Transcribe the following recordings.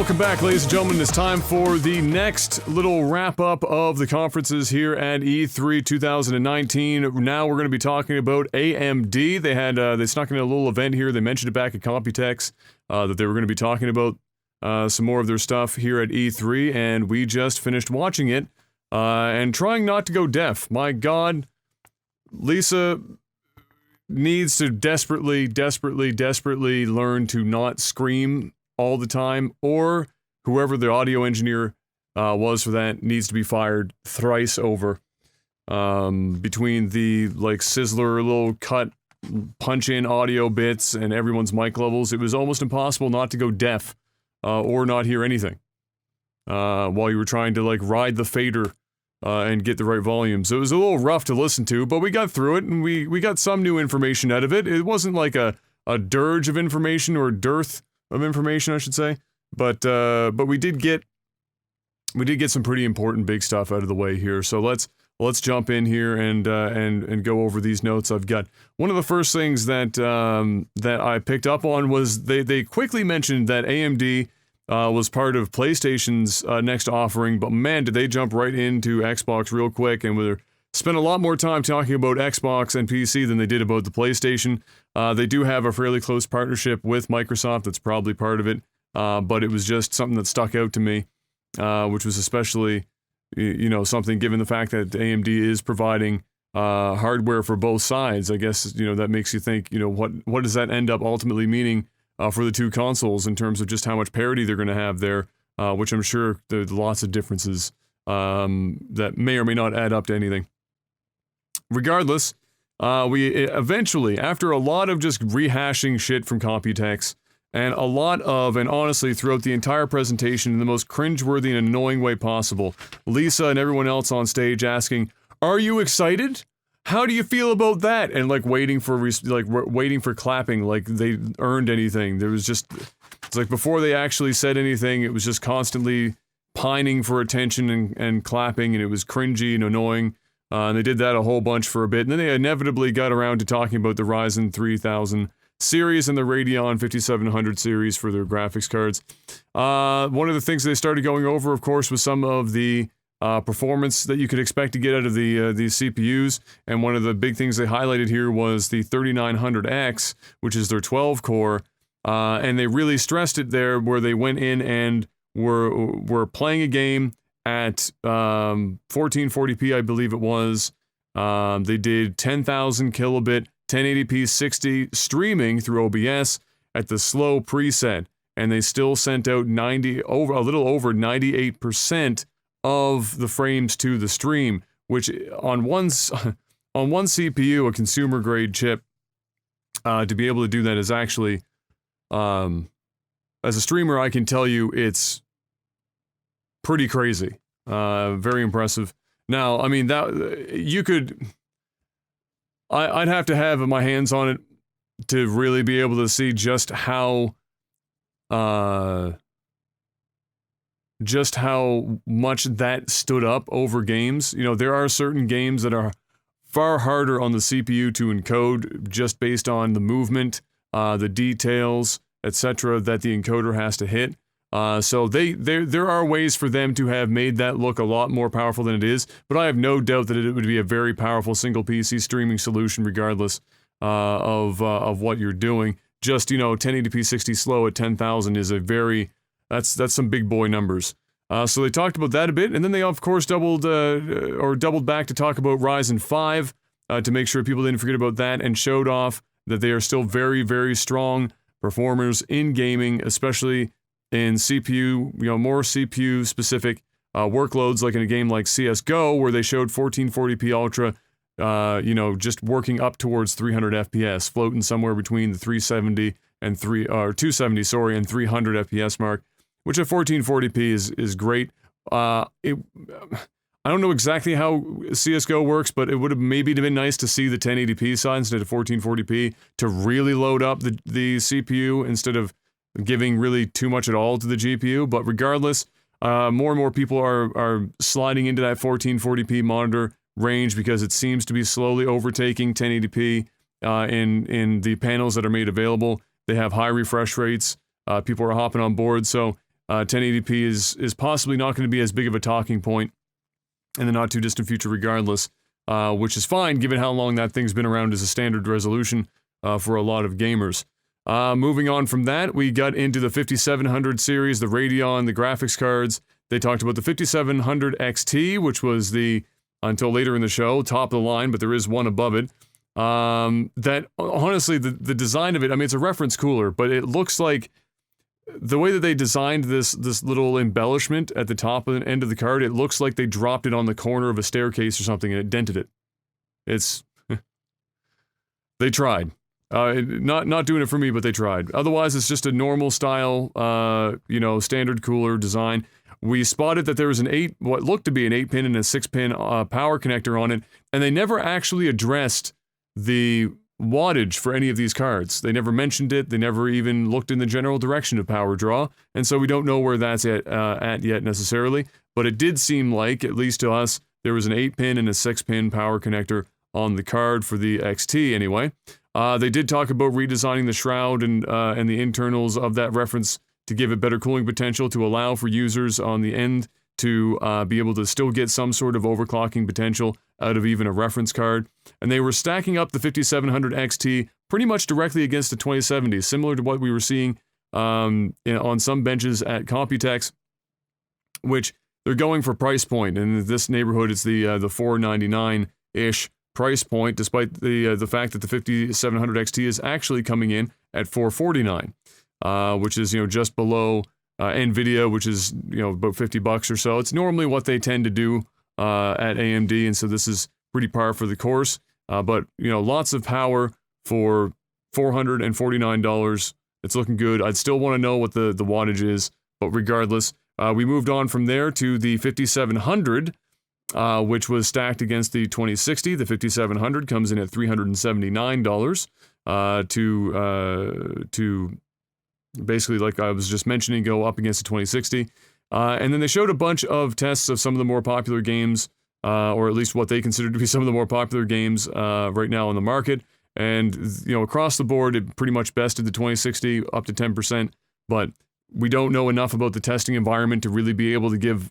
Welcome back, ladies and gentlemen. It's time for the next little wrap-up of the conferences here at E3 2019. Now we're going to be talking about AMD. They snuck in a little event here. They mentioned it back at Computex that they were going to be talking about some more of their stuff here at E3, and we just finished watching it and trying not to go deaf. My God, Lisa needs to desperately learn to not scream all the time, or whoever the audio engineer was for that needs to be fired thrice over. Between the sizzler little cut punch in audio bits and everyone's mic levels, it was almost impossible not to go deaf or not hear anything while you were trying to ride the fader and get the right volume. So it was a little rough to listen to, but we got through it and we got some new information out of it. It wasn't like a dirge of information or dearth of information, I should say, but we did get some pretty important big stuff out of the way here. So let's jump in here and go over these notes I've got. One of the first things that I picked up on was they quickly mentioned that AMD was part of PlayStation's next offering, but man, did they jump right into Xbox real quick, and we spent a lot more time talking about Xbox and PC than they did about the PlayStation. They do have a fairly close partnership with Microsoft. That's probably part of it, but it was just something that stuck out to me, which was especially, something given the fact that AMD is providing hardware for both sides. I guess, that makes you think, what does that end up ultimately meaning for the two consoles in terms of just how much parity they're going to have there, which I'm sure there's lots of differences that may or may not add up to anything. Regardless, we eventually, after a lot of just rehashing shit from Computex, and honestly, throughout the entire presentation in the most cringeworthy and annoying way possible, Lisa and everyone else on stage asking, "Are you excited? How do you feel about that?" And waiting for clapping, like they earned anything. There was just, it's like before they actually said anything, it was just constantly pining for attention and clapping, and it was cringy and annoying. And they did that a whole bunch for a bit, and then they inevitably got around to talking about the Ryzen 3000 series and the Radeon 5700 series for their graphics cards. One of the things they started going over, of course, was some of the performance that you could expect to get out of the CPUs, and one of the big things they highlighted here was the 3900X, which is their 12-core, and they really stressed it there, where they went in and were playing a game at 1440p, I believe it was. They did 10,000 kilobit 1080p 60 streaming through OBS at the slow preset, and they still sent out a little over 98% of the frames to the stream, which on one CPU, a consumer grade chip, to be able to do that is actually, as a streamer, I can tell you it's pretty crazy. Very impressive. Now, I mean, I'd have to have my hands on it to really be able to see just how much that stood up over games. There are certain games that are far harder on the CPU to encode just based on the movement, the details, etc., that the encoder has to hit. So there are ways for them to have made that look a lot more powerful than it is, but I have no doubt that it would be a very powerful single PC streaming solution regardless of what you're doing. Just, 1080p 60 slow at 10,000 is that's some big boy numbers. So they talked about that a bit, and then they of course doubled back to talk about Ryzen 5 to make sure people didn't forget about that, and showed off that they are still very, very strong performers in gaming, especially in CPU, more CPU specific workloads, like in a game like CSGO, where they showed 1440p Ultra, just working up towards 300 FPS, floating somewhere between the 370 and 270, and 300 FPS mark, which at 1440p is great. I don't know exactly how CSGO works, but it would have maybe been nice to see the 1080p side instead of 1440p to really load up the CPU instead of giving really too much at all to the GPU. But regardless, more and more people are sliding into that 1440p monitor range because it seems to be slowly overtaking 1080p in the panels that are made available. They have high refresh rates. People are hopping on board. So 1080p is possibly not going to be as big of a talking point in the not too distant future regardless, which is fine given how long that thing's been around as a standard resolution for a lot of gamers. Moving on from that, we got into the 5700 series, the Radeon, the graphics cards. They talked about the 5700 XT, which was the, until later in the show, top of the line, but there is one above it. That, honestly, the design of it, I mean, it's a reference cooler, but it looks like, the way that they designed this little embellishment at the top of the end of the card, it looks like they dropped it on the corner of a staircase or something and it dented it. It's... they tried. Not doing it for me, but they tried. Otherwise, it's just a normal style, you know, standard cooler design. We spotted that there was what looked to be an 8-pin and a 6-pin power connector on it, and they never actually addressed the wattage for any of these cards. They never mentioned it, they never even looked in the general direction of power draw, and so we don't know where that's at yet necessarily, but it did seem like, at least to us, there was an 8-pin and a 6-pin power connector on the card for the XT anyway. They did talk about redesigning the shroud and the internals of that reference to give it better cooling potential to allow for users on the end to be able to still get some sort of overclocking potential out of even a reference card. And they were stacking up the 5700 XT pretty much directly against the 2070, similar to what we were seeing on some benches at Computex, which they're going for price point. And in this neighborhood, it's the $499-ish price point, despite the fact that the 5700 XT is actually coming in at $449, which is, you know, just below NVIDIA, which is, you know, about $50 or so. It's normally what they tend to do at AMD, and so this is pretty par for the course. But, you know, lots of power for $449. It's looking good. I'd still want to know what the wattage is, but regardless, we moved on from there to the 5700, which was stacked against the 2060. The 5700 comes in at $379 to basically, like I was just mentioning, go up against the 2060. And then they showed a bunch of tests of some of the more popular games, or at least what they consider to be some of the more popular games right now on the market. And, you know, across the board, it pretty much bested the 2060 up to 10%, but we don't know enough about the testing environment to really be able to give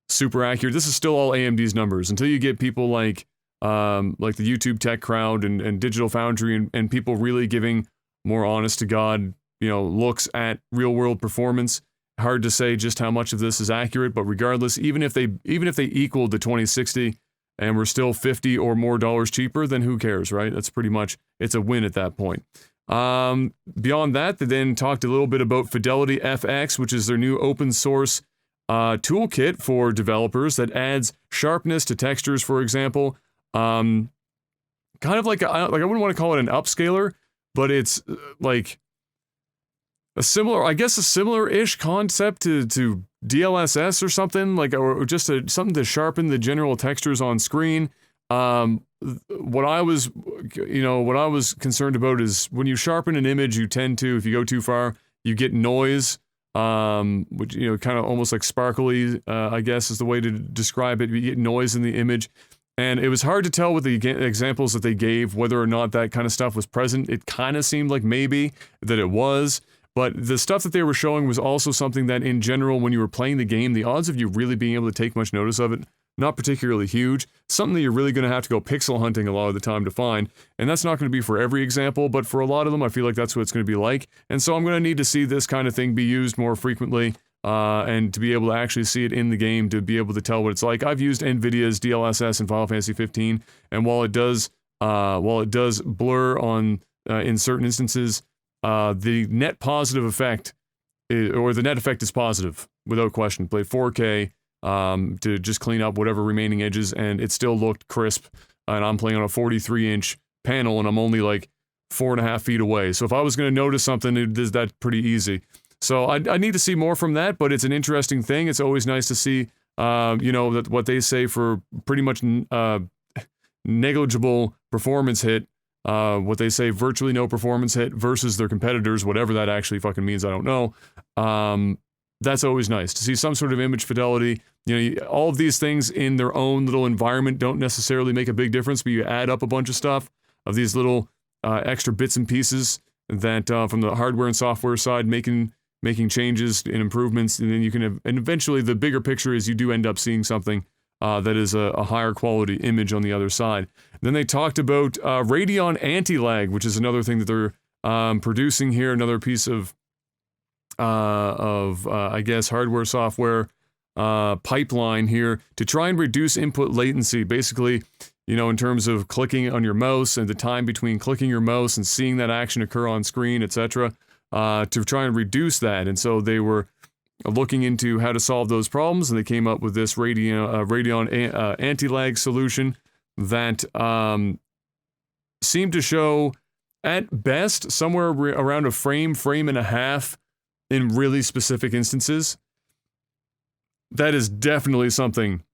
super accurate. This is still all AMD's numbers. Until you get people like the YouTube tech crowd and Digital Foundry and people really giving more honest to God, you know, looks at real world performance, hard to say just how much of this is accurate. But regardless, even if they equaled the 2060 and we're still $50 or more cheaper, then who cares, right? That's pretty much, it's a win at that point. Beyond that, they then talked a little bit about Fidelity FX, which is their new open source toolkit for developers that adds sharpness to textures, for example. Kind of like I wouldn't want to call it an upscaler, but it's like a similar-ish concept to DLSS or something, like, or just something to sharpen the general textures on screen. What I was concerned about is when you sharpen an image, you tend to, if you go too far, you get noise, which, you know, kind of almost like sparkly, I guess is the way to describe it. You get noise in the image. And it was hard to tell with the examples that they gave whether or not that kind of stuff was present. It kind of seemed like maybe that it was. But the stuff that they were showing was also something that, in general, when you were playing the game, the odds of you really being able to take much notice of it, not particularly huge. Something that you're really going to have to go pixel hunting a lot of the time to find. And that's not going to be for every example, but for a lot of them, I feel like that's what it's going to be like. And so I'm going to need to see this kind of thing be used more frequently, and to be able to actually see it in the game, to be able to tell what it's like. I've used NVIDIA's DLSS in Final Fantasy 15, and while it does blur on in certain instances, the net positive effect, or the net effect is positive, without question. Played 4K to just clean up whatever remaining edges, and it still looked crisp. And I'm playing on a 43-inch panel, and I'm only like 4.5 feet away. So if I was going to notice something, that's pretty easy. So I need to see more from that, but it's an interesting thing. It's always nice to see, you know, that what they say for pretty much negligible performance hit, what they say virtually no performance hit versus their competitors, whatever that actually fucking means, I don't know. That's always nice to see some sort of image fidelity. You know, all of these things in their own little environment don't necessarily make a big difference, but you add up a bunch of stuff of these little extra bits and pieces that from the hardware and software side, making making changes and improvements, and then you can have, and eventually the bigger picture is you do end up seeing something that is a higher quality image on the other side. Then they talked about Radeon anti-lag, which is another thing that they're producing here, another piece of I guess hardware software pipeline here to try and reduce input latency. Basically, you know, in terms of clicking on your mouse and the time between clicking your mouse and seeing that action occur on screen, etc., to try and reduce that. And so they were looking into how to solve those problems, and they came up with this Radeon anti-lag solution that seemed to show, at best, somewhere around a frame and a half in really specific instances. That is definitely something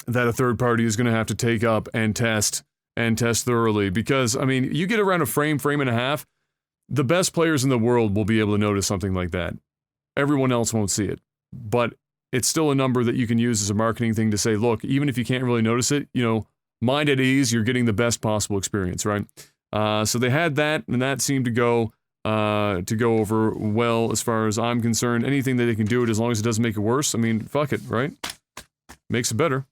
that a third party is going to have to take up and test thoroughly, because, I mean, you get around a frame and a half, the best players in the world will be able to notice something like that. Everyone else won't see it, but it's still a number that you can use as a marketing thing to say, look, even if you can't really notice it, you know, mind at ease, you're getting the best possible experience, right? So they had that, and that seemed to go over well as far as I'm concerned. Anything that they can do it, as long as it doesn't make it worse, I mean, fuck it, right? Makes it better.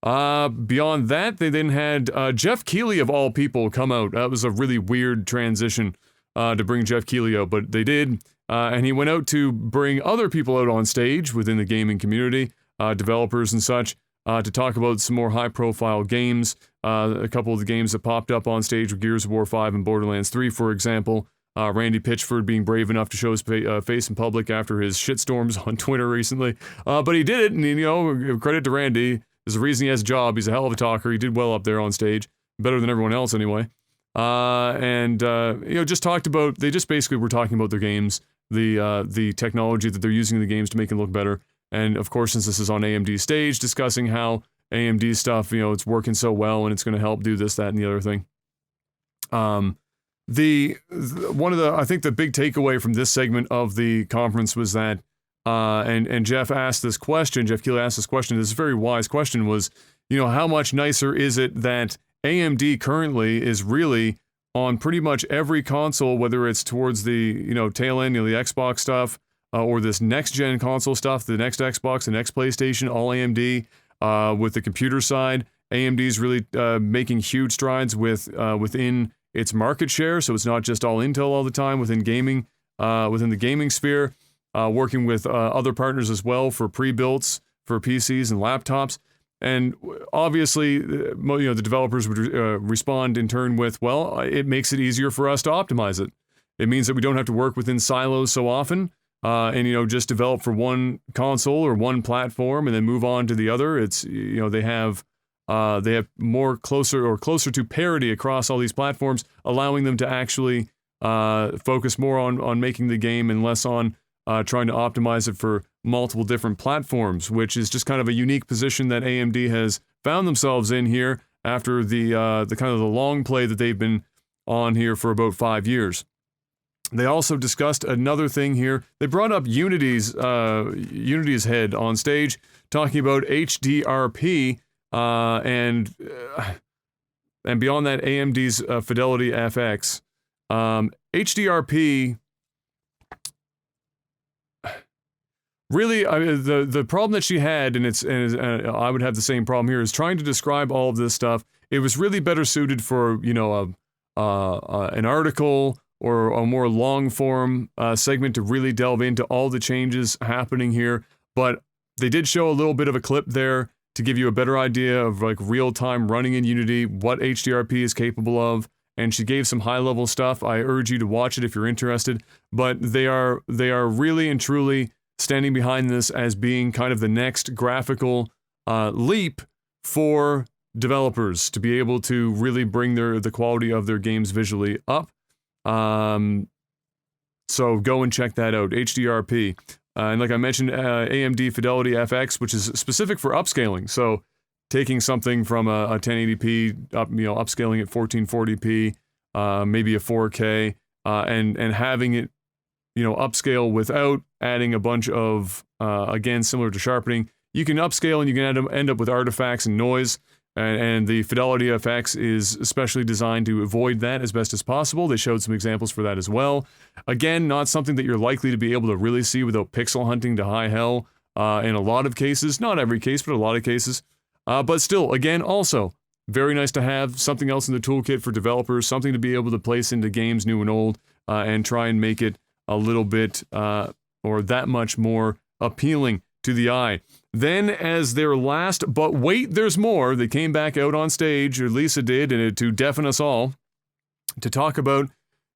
Beyond that, they then had Jeff Keighley, of all people, come out. That was a really weird transition to bring Jeff Keighley out, but they did. And he went out to bring other people out on stage within the gaming community, developers and such, to talk about some more high-profile games. A couple of the games that popped up on stage were Gears of War 5 and Borderlands 3, for example. Randy Pitchford being brave enough to show his face in public after his shitstorms on Twitter recently. But he did it, and, you know, credit to Randy. There's a reason he has a job. He's a hell of a talker. He did well up there on stage. Better than everyone else, anyway. You know, just talked about, they just basically were talking about their games, the technology that they're using in the games to make it look better. And of course, since this is on AMD stage, discussing how AMD stuff, you know, it's working so well and it's going to help do this, that, and the other thing. One of the, I think the big takeaway from this segment of the conference was that, and Jeff asked this question, Jeff Keighley asked this question, this very wise question was, you know, how much nicer is it that AMD currently is really on pretty much every console, whether it's towards the, you know, tail end, you know, the Xbox stuff, or this next-gen console stuff, the next Xbox, the next PlayStation, all AMD. With the computer side, AMD's really making huge strides within its market share, so it's not just all Intel all the time within gaming, within the gaming sphere, working with other partners as well for pre-builts for PCs and laptops. And obviously, you know, the developers would respond in turn with, well, it makes it easier for us to optimize it. It means that we don't have to work within silos so often, and, you know, just develop for one console or one platform and then move on to the other. It's, you know, they have more closer to parity across all these platforms, allowing them to actually focus more on making the game and less on trying to optimize it for multiple different platforms, which is just kind of a unique position that AMD has found themselves in here after the kind of the long play that they've been on here for about 5 years. They also discussed another thing here. They brought up Unity's head on stage, talking about HDRP and beyond that, AMD's Fidelity FX. HDRP. Really, I mean, the problem that she had, and I would have the same problem here, is trying to describe all of this stuff. It was really better suited for, you know, an article or a more long form segment to really delve into all the changes happening here. But they did show a little bit of a clip there to give you a better idea of like real time running in Unity, what HDRP is capable of. And she gave some high level stuff. I urge you to watch it if you're interested. But they are really and truly standing behind this as being kind of the next graphical leap for developers to be able to really bring the quality of their games visually up. So go and check that out, HDRP. And like I mentioned, AMD Fidelity FX, which is specific for upscaling. So taking something from a 1080p, upscaling it 1440p, maybe a 4K, and having it, upscale without adding a bunch of, again, similar to sharpening. You can upscale and you can end up with artifacts and noise. And the Fidelity FX is especially designed to avoid that as best as possible. They showed some examples for that as well. Again, not something that you're likely to be able to really see without pixel hunting to high hell in a lot of cases. Not every case, but a lot of cases. But still, again, also, very nice to have something else in the toolkit for developers, something to be able to place into games new and old and try and make it a little bit or that much more appealing to the eye. Then, as their last, but wait, there's more, they came back out on stage, or Lisa did, and to deafen us all, to talk about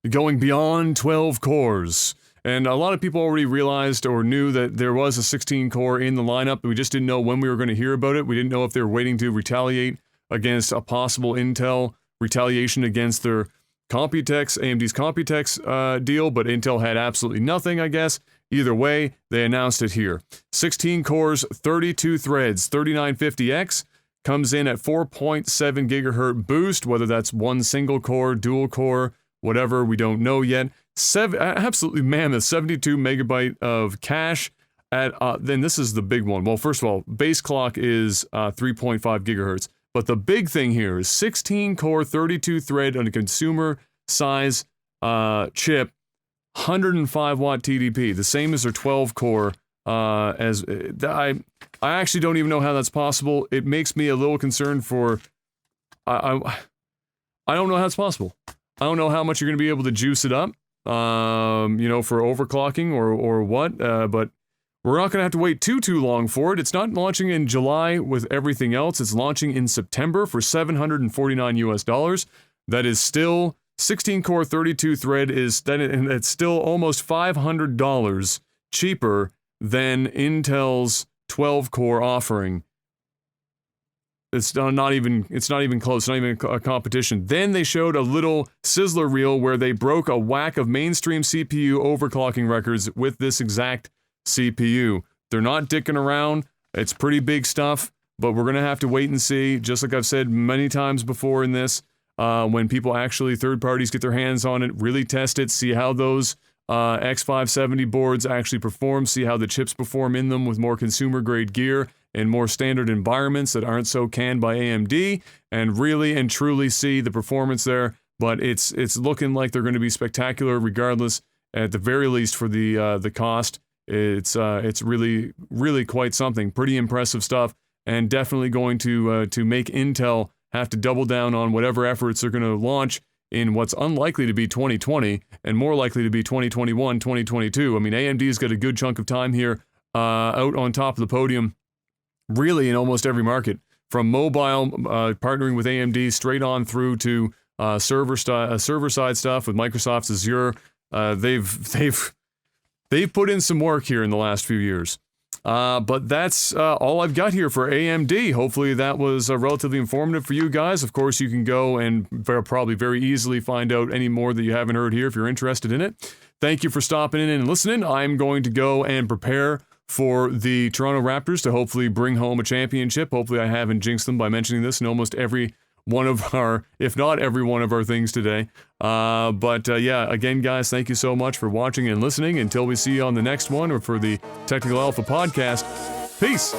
going beyond 12 cores. And a lot of people already realized or knew that there was a 16 core in the lineup, but we just didn't know when we were going to hear about it. We didn't know if they were waiting to retaliate against a possible Intel retaliation against their Computex, AMD's Computex deal, but Intel had absolutely nothing, I guess. Either way, they announced it here. 16 cores, 32 threads, 3950X comes in at 4.7 gigahertz boost, whether that's one single core, dual core, whatever, we don't know yet. Absolutely mammoth, 72 megabyte of cache. Then this is the big one. Well, first of all, base clock is 3.5 gigahertz. But the big thing here is 16 core, 32 thread on a consumer size chip, 105 watt TDP, the same as their 12 core. I actually don't even know how that's possible. It makes me a little concerned for. I don't know how it's possible. I don't know how much you're going to be able to juice it up, for overclocking or what. But we're not going to have to wait too long for it. It's not launching in July with everything else. It's launching in September for $749. That is still 16 core 32 thread it's still almost $500 cheaper than Intel's 12 core offering. It's not even close, not even a competition. Then they showed a little sizzler reel where they broke a whack of mainstream CPU overclocking records with this exact CPU. They're not dicking around. It's pretty big stuff, but we're going to have to wait and see. Just like I've said many times before in this, when people actually, third parties, get their hands on it, really test it, see how those X570 boards actually perform, see how the chips perform in them with more consumer grade gear and more standard environments that aren't so canned by AMD, and really and truly see the performance there. But it's looking like they're going to be spectacular regardless, at the very least for the cost. It's really, really quite something. Pretty impressive stuff, and definitely going to make Intel have to double down on whatever efforts they're going to launch in what's unlikely to be 2020 and more likely to be 2021, 2022. I mean, AMD's got a good chunk of time here out on top of the podium, really in almost every market, from mobile, partnering with AMD, straight on through to server-side stuff with Microsoft's Azure. They've put in some work here in the last few years. But that's all I've got here for AMD. Hopefully that was relatively informative for you guys. Of course, you can go and probably very easily find out any more that you haven't heard here if you're interested in it. Thank you for stopping in and listening. I'm going to go and prepare for the Toronto Raptors to hopefully bring home a championship. Hopefully I haven't jinxed them by mentioning this in almost every one of our, if not every one of our things today. Yeah, again, guys, thank you so much for watching and listening. Until we see you on the next one or for the Technical Alpha podcast, peace.